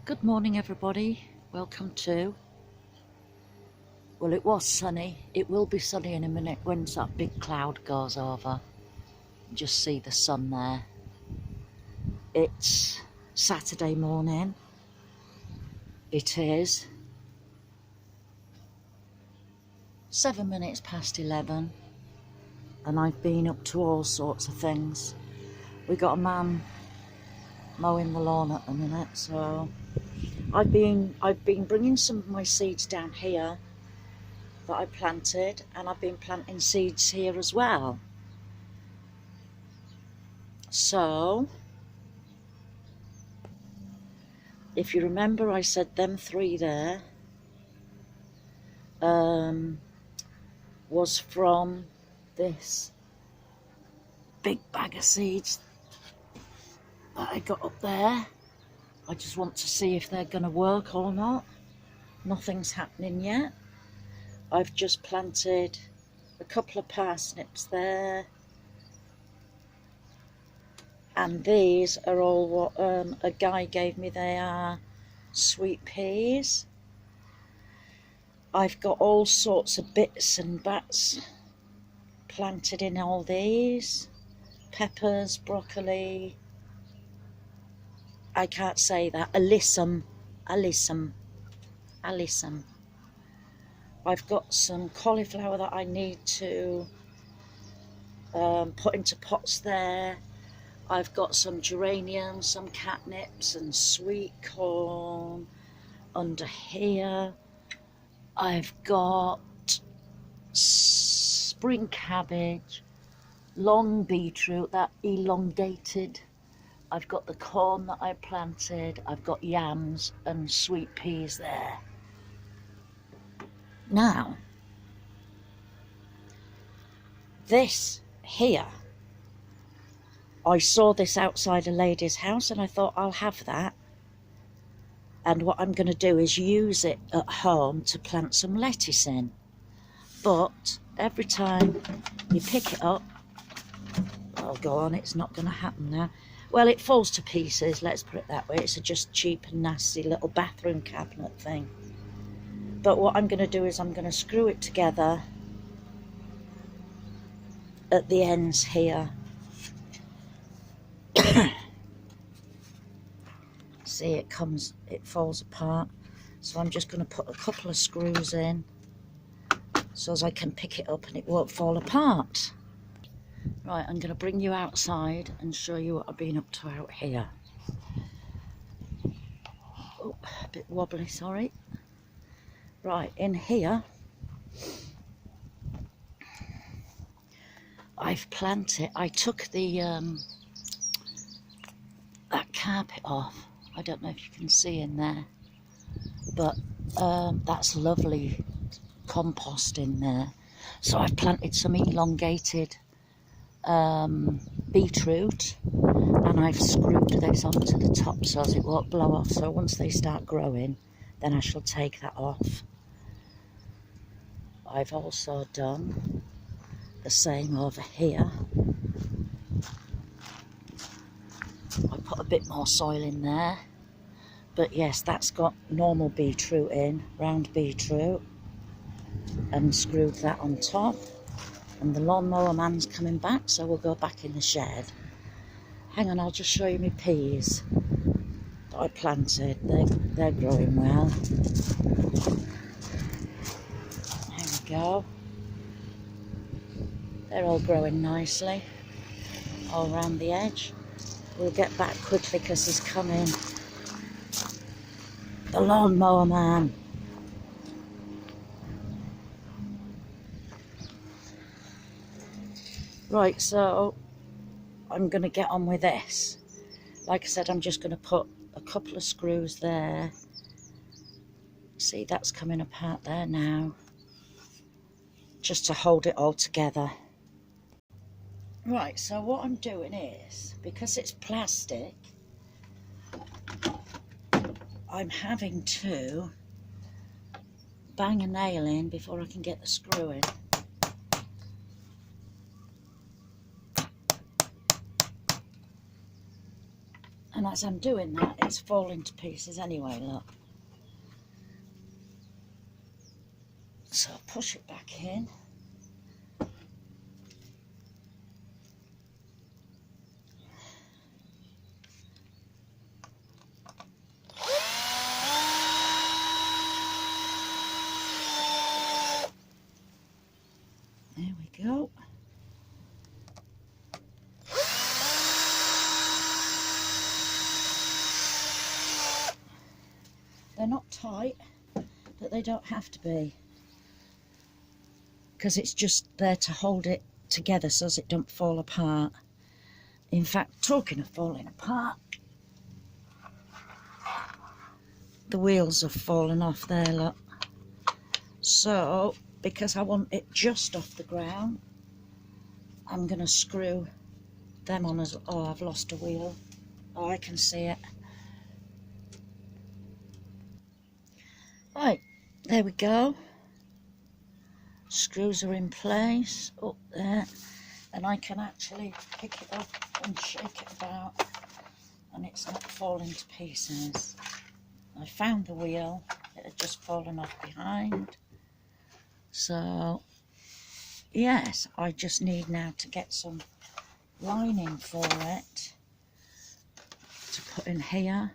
Good morning everybody, welcome to, well it was sunny, it will be sunny in a minute once that big cloud goes over. Just see the sun there. It's Saturday morning, it is 7 minutes past 11 and I've been up to all sorts of things. We got a man mowing the lawn at the minute, so I've been bringing some of my seeds down here that I planted, and I've been planting seeds here as well. So if you remember, I said them three there was from this big bag of seeds that I got up there. I just want to see if they're going to work or not. Nothing's happening yet. I've just planted a couple of parsnips there, and these are all what a guy gave me. They are sweet peas. I've got all sorts of bits and bats planted in all these. Peppers, broccoli, I can't say that, alyssum. I've got some cauliflower that I need to put into pots there. I've got some geraniums, some catnips and sweet corn under here. I've got spring cabbage, long beetroot, that elongated. I've got the corn that I planted. I've got yams and sweet peas there. Now, this here, I saw this outside a lady's house and I thought I'll have that. And what I'm going to do is use it at home to plant some lettuce in. But every time you pick it up, oh go on, it's not going to happen now. Well, it falls to pieces, let's put it that way. It's a just cheap and nasty little bathroom cabinet thing. But what I'm going to do is I'm going to screw it together at the ends here. See, it falls apart. So I'm just going to put a couple of screws in so as I can pick it up and it won't fall apart. Right, I'm going to bring you outside and show you what I've been up to out here. Oh, a bit wobbly, sorry. Right, in here, I've planted, I took the that carpet off. I don't know if you can see in there, but that's lovely compost in there. So I've planted some elongated beetroot, and I've screwed this onto the top so as it won't blow off. So once they start growing, then I shall take that off. I've also done the same over here. I put a bit more soil in there, but yes, that's got normal beetroot in, round beetroot, and screwed that on top. And the lawnmower man's coming back, so we'll go back in the shed. Hang on, I'll just show you my peas that I planted. They're growing well. There we go. They're all growing nicely all around the edge. We'll get back quickly because he's coming. The lawnmower man. Right, so I'm going to get on with this. Like I said, I'm just going to put a couple of screws there. See, that's coming apart there now, just to hold it all together. Right, so what I'm doing is, because it's plastic, I'm having to bang a nail in before I can get the screw in. And as I'm doing that, it's falling to pieces anyway, look. So push it back in. There we go. They're not tight, but they don't have to be, because it's just there to hold it together so as it don't fall apart. In fact, talking of falling apart, the wheels have fallen off there, look. So, because I want it just off the ground, I'm going to screw them on as... Oh, I've lost a wheel. Oh, I can see it. Right, there we go. Screws are in place up there, and I can actually pick it up and shake it about, and it's not falling to pieces. I found the wheel, it had just fallen off behind. So, yes, I just need now to get some lining for it to put in here,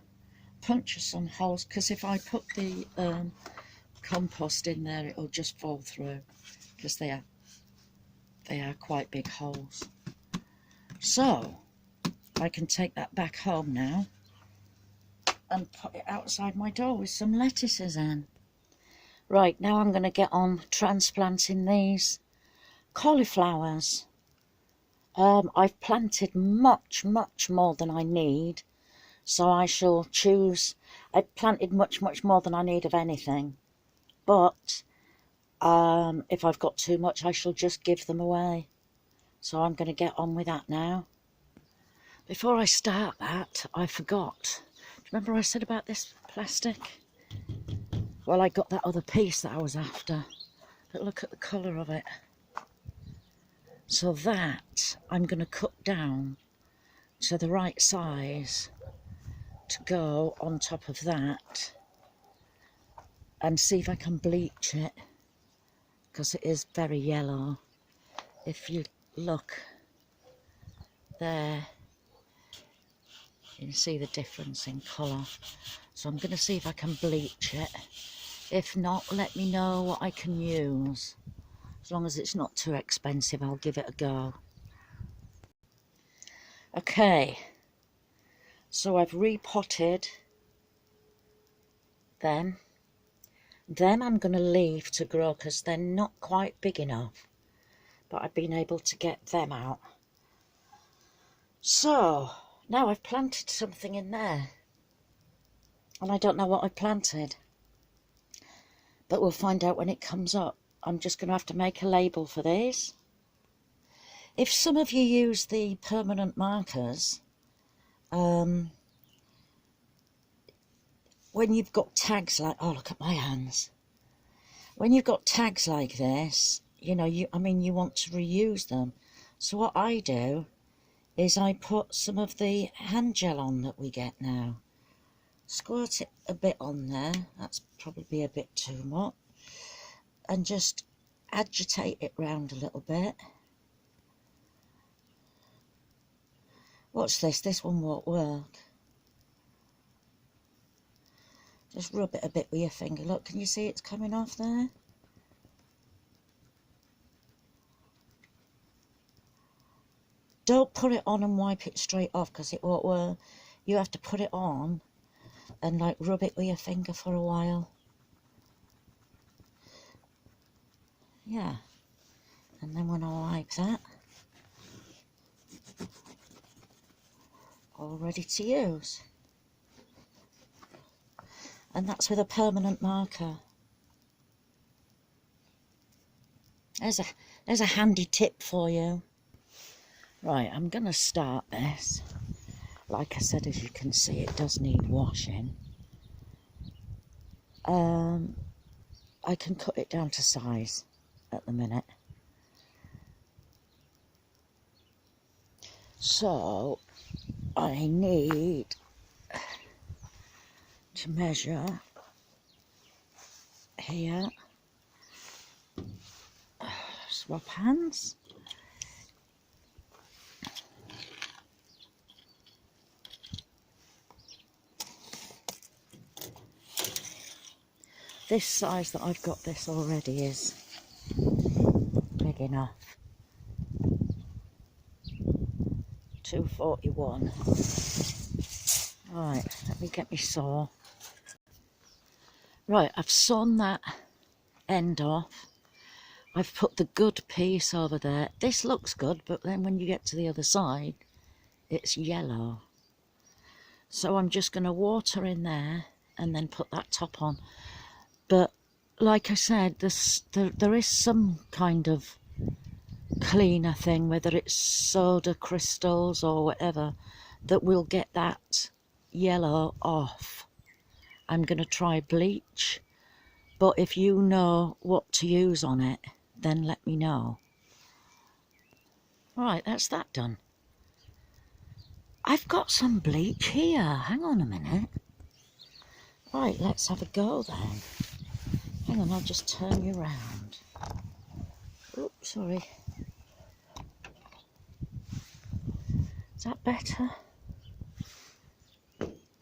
puncture some holes, because if I put the compost in there, it'll just fall through, because they are quite big holes. So I can take that back home now and put it outside my door with some lettuces in. Right, now I'm going to get on transplanting these cauliflowers. I've planted much more than I need, so I shall choose. I've planted much more than I need of anything, but if I've got too much, I shall just give them away. So I'm going to get on with that now. Before I start that, I forgot. Do you remember I said about this plastic? Well, I got that other piece that I was after, but look at the colour of it. So that I'm going to cut down to the right size to go on top of that, and see if I can bleach it, because it is very yellow. If you look there, you can see the difference in colour. So I'm going to see if I can bleach it. If not, let me know what I can use. As long as it's not too expensive, I'll give it a go. Okay, so I've repotted them. Them I'm going to leave to grow because they're not quite big enough, but I've been able to get them out. So now I've planted something in there, and I don't know what I planted, but we'll find out when it comes up. I'm just going to have to make a label for these. If some of you use the permanent markers, when you've got tags like, oh, look at my hands. When you've got tags like this, you know, you want to reuse them. So what I do is I put some of the hand gel on that we get now. Squirt it a bit on there, that's probably a bit too much, and just agitate it round a little bit. What's this? This one won't work. Just rub it a bit with your finger. Look, can you see it's coming off there? Don't put it on and wipe it straight off, because it won't work. You have to put it on and like rub it with your finger for a while. Yeah. And then when I wipe that, all ready to use. And that's with a permanent marker. There's a handy tip for you. Right, I'm going to start this. Like I said, as you can see, it does need washing. I can cut it down to size at the minute. So I need to measure here. Swap hands. This size that I've got this already is big enough. 241. Right, let me get my saw. Right, I've sawn that end off. I've put the good piece over there. This looks good, but then when you get to the other side, it's yellow. So I'm just going to water in there and then put that top on. But like I said, there is some kind of cleaner thing, whether it's soda crystals or whatever, that will get that yellow off. I'm going to try bleach, but if you know what to use on it, then let me know. Right, that's that done. I've got some bleach here. Hang on a minute. Right, let's have a go then. Hang on, I'll just turn you round. Oops, sorry. Is that better?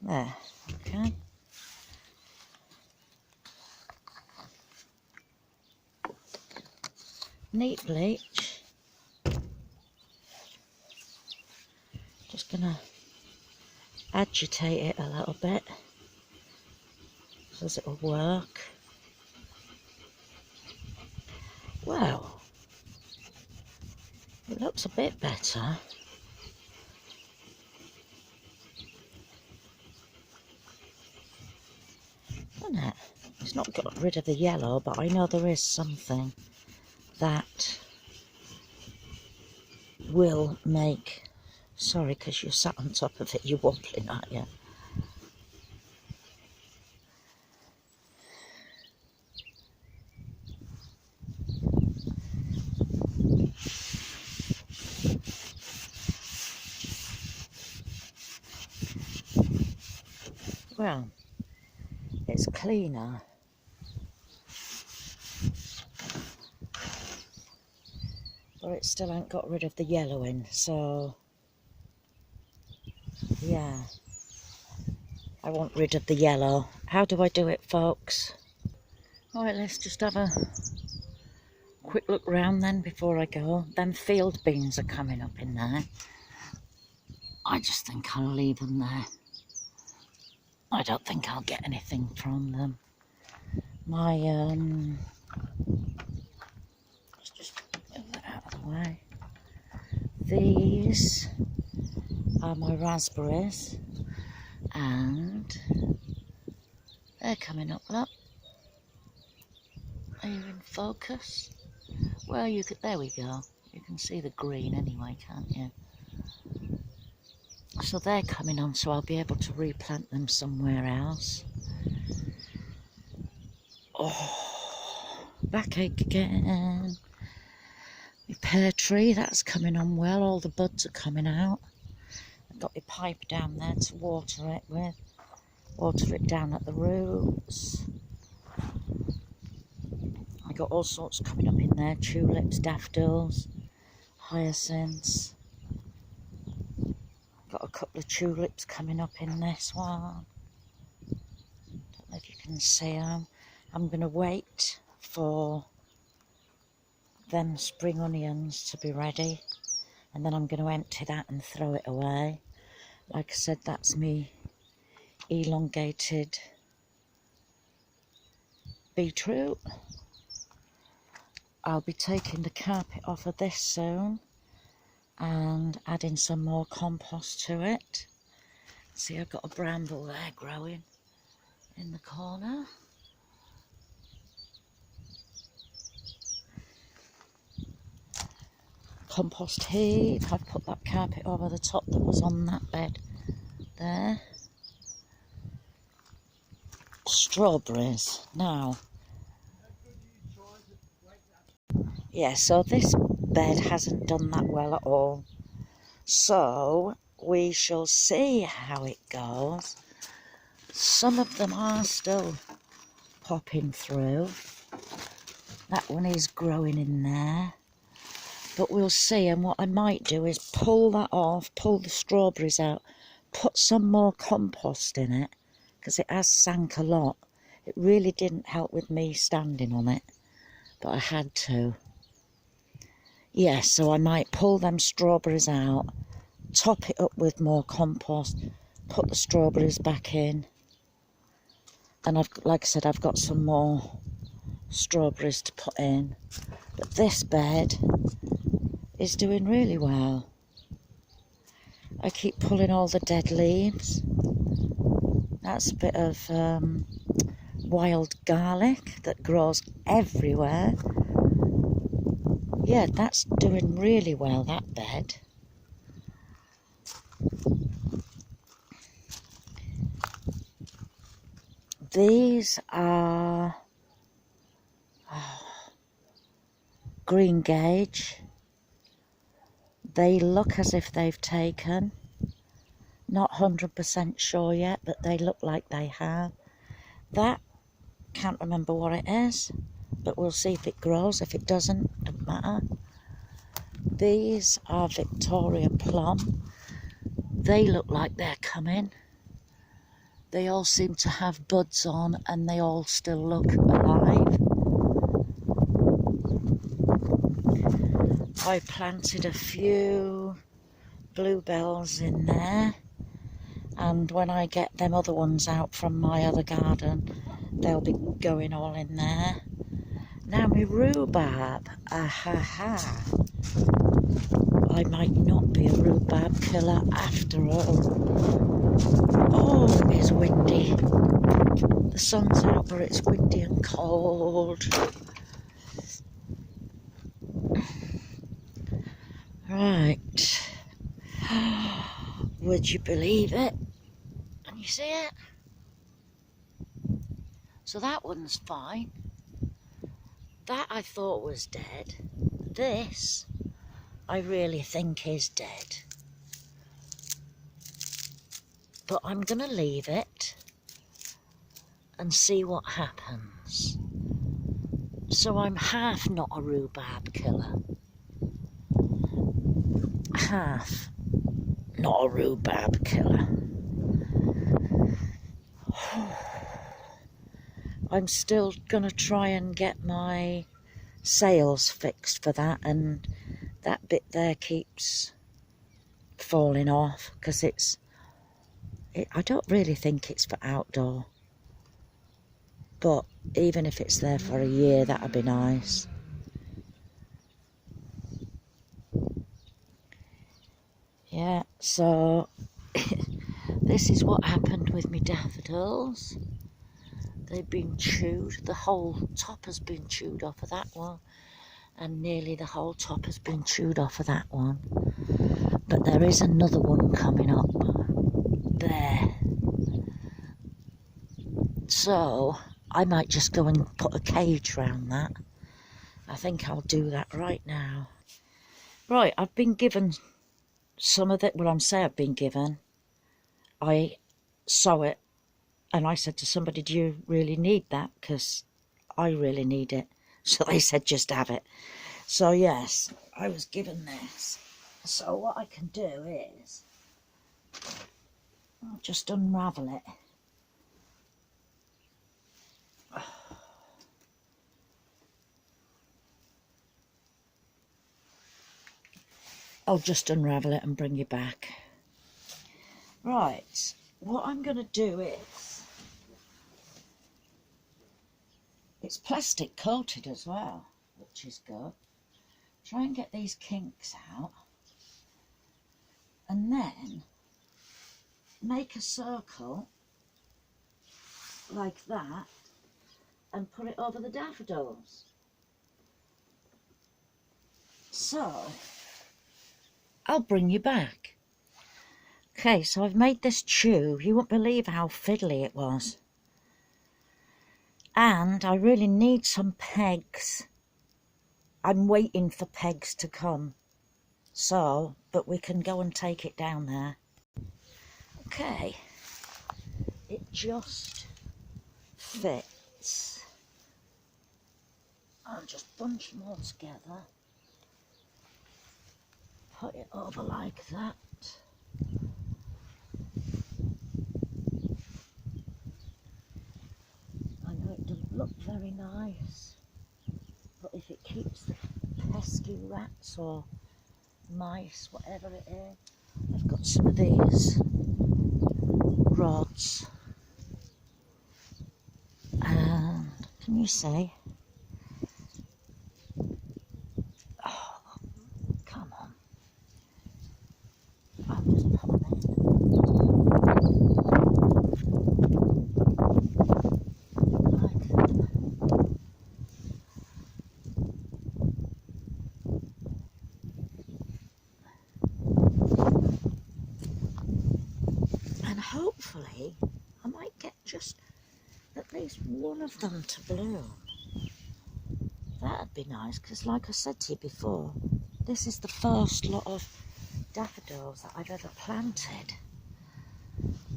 There, okay. Neat bleach. Just gonna agitate it a little bit so it'll work. Well, it looks a bit better. Doesn't it? It's not got rid of the yellow, but I know there is something that will make... Sorry, because you sat on top of it, you're wobbling, aren't you? Well, it's cleaner. But it still ain't got rid of the yellowing, so yeah. I want rid of the yellow. How do I do it, folks? Alright, let's just have a quick look round then before I go. Them field beans are coming up in there. I just think I'll leave them there. I don't think I'll get anything from them. My, let's just move that out of the way. These are my raspberries, and they're coming up, look. Are you in focus? Well, you could, there we go. You can see the green anyway, can't you? So they're coming on, so I'll be able to replant them somewhere else. Oh, backache again. My pear tree, that's coming on well. All the buds are coming out. I've got my pipe down there to water it with. Water it down at the roots. I got all sorts coming up in there. Tulips, daffodils, hyacinths. Got a couple of tulips coming up in this one. Don't know if you can see them. I'm going to wait for them spring onions to be ready, and then I'm going to empty that and throw it away. Like I said, that's me elongated beetroot. I'll be taking the carpet off of this soon and adding some more compost to it. See, I've got a bramble there growing in the corner. Compost heap. I've put that carpet over the top that was on that bed there. Strawberries. Now, yeah, so this bed hasn't done that well at all. So we shall see how it goes. Some of them are still popping through. That one is growing in there. But we'll see, and what I might do is pull that off, pull the strawberries out, put some more compost in it, because it has sank a lot. It really didn't help with me standing on it, but I had to. Yeah, so I might pull them strawberries out, top it up with more compost, put the strawberries back in, and like I said, I've got some more strawberries to put in. But this bed is doing really well. I keep pulling all the dead leaves. That's a bit of wild garlic that grows everywhere. Yeah, that's doing really well, that bed. These are green gauge. They look as if they've taken. Not 100% sure yet, but they look like they have. That, can't remember what it is, but we'll see if it grows. If it doesn't matter. These are Victoria Plum. They look like they're coming. They all seem to have buds on and they all still look alive. I planted a few bluebells in there, and when I get them other ones out from my other garden, they'll be going all in there. Now my rhubarb, I might not be a rhubarb killer after all. Oh, it's windy. The sun's out, but it's windy and cold. Right. Would you believe it? Can you see it? So that one's fine. That I thought was dead. This, I really think is dead. But I'm going to leave it and see what happens. So I'm half not a rhubarb killer. Half not a rhubarb killer. I'm still going to try and get my sails fixed for that, and that bit there keeps falling off because I don't really think it's for outdoor, but even if it's there for a year, that'd be nice. Yeah, so this is what happened with my daffodils. They've been chewed. The whole top has been chewed off of that one, and nearly the whole top has been chewed off of that one. But there is another one coming up there. So I might just go and put a cage around that. I think I'll do that right now. Right, I've been given some of it. Well, I'm saying I've been given. I saw it and I said to somebody, do you really need that? Because I really need it. So they said, just have it. So yes, I was given this. So what I can do is, I'll just unravel it. I'll just unravel it and bring you back. Right, what I'm going to do is, it's plastic coated as well, which is good. Try and get these kinks out, and then make a circle like that and put it over the daffodils. So I'll bring you back. Okay, so I've made this tube. You won't believe how fiddly it was. And I really need some pegs. I'm waiting for pegs to come. So, but we can go and take it down there. Okay, it just fits. I'll just bunch them all together, put it over like that. I know it doesn't look very nice, but if it keeps the pesky rats or mice, whatever it is. I've got some of these rods, and can you see? Oh, come on. I'll just put them in. Like that. And hopefully I might get just at least one of them to bloom. That'd be nice, because like I said to you before, this is the first lot of daffodils that I've ever planted,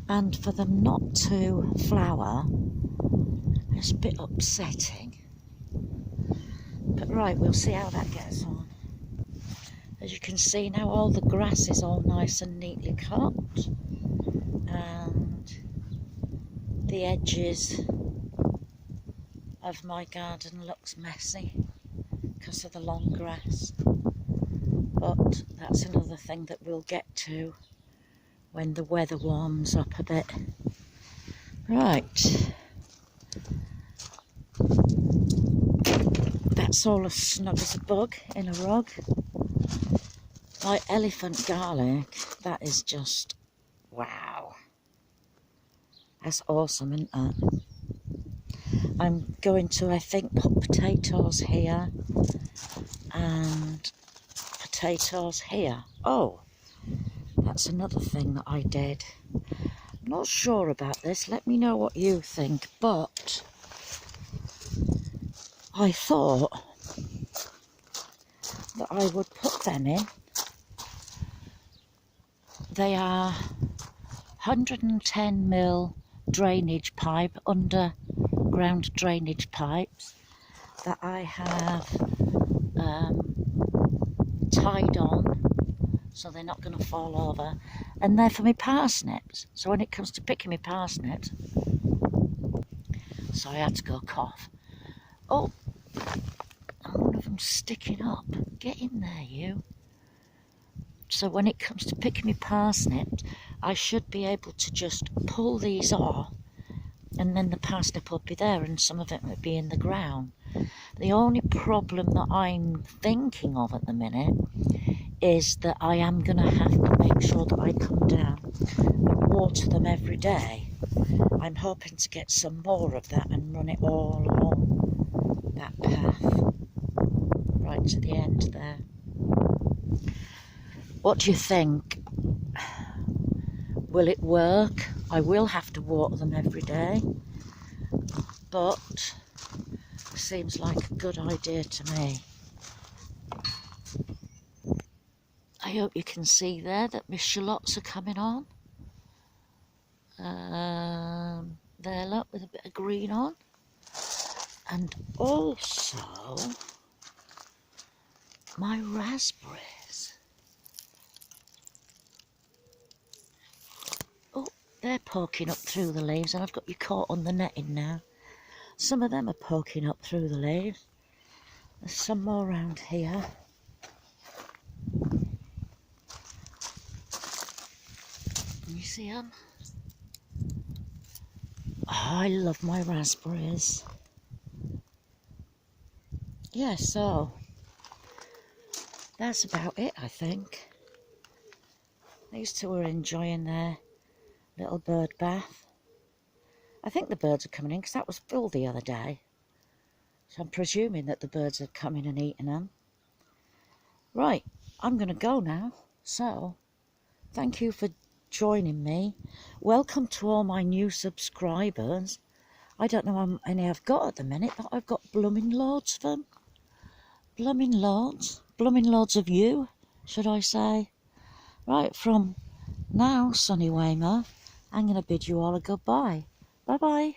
and for them not to flower is a bit upsetting. But right, we'll see how that gets on. As you can see now, all the grass is all nice and neatly cut, and the edges of my garden looks messy because of the long grass, but that's another thing that we'll get to when the weather warms up a bit. Right, that's all as snug as a bug in a rug. My elephant garlic, that is just wow, that's awesome, isn't it? I'm going to, I think, put potatoes here and potatoes here. Oh, that's another thing that I did. I'm not sure about this. Let me know what you think. But I thought that I would put them in. They are 110mm drainage pipe, underground drainage pipes that I have tied on so they're not going to fall over, and they're for my parsnips. So when it comes to picking my parsnips, so I had to go cough. Oh, one of them's sticking up. Get in there, you. So when it comes to picking my parsnips, I should be able to just pull these off, and then the parsnip will be there and some of it will be in the ground. The only problem that I'm thinking of at the minute is that I am going to have to make sure that I come down and water them every day. I'm hoping to get some more of that and run it all along that path right to the end there. What do you think? Will it work? I will have to water them every day, but seems like a good idea to me. I hope you can see there that my shallots are coming on. There, look, with a bit of green on. And also my raspberries. Oh, they're poking up through the leaves, and I've got you caught on the netting now. Some of them are poking up through the leaves. There's some more around here. Can you see them? Oh, I love my raspberries. Yeah, so that's about it, I think. These two are enjoying their little bird bath. I think the birds are coming in because that was full the other day. So I'm presuming that the birds are coming and eating them. Right, I'm going to go now. So, thank you for joining me. Welcome to all my new subscribers. I don't know how many I've got at the minute, but I've got blooming loads of them. Blooming loads. Blooming loads of you, should I say. Right, from now, Sunny Weymouth, I'm going to bid you all a goodbye. Bye bye.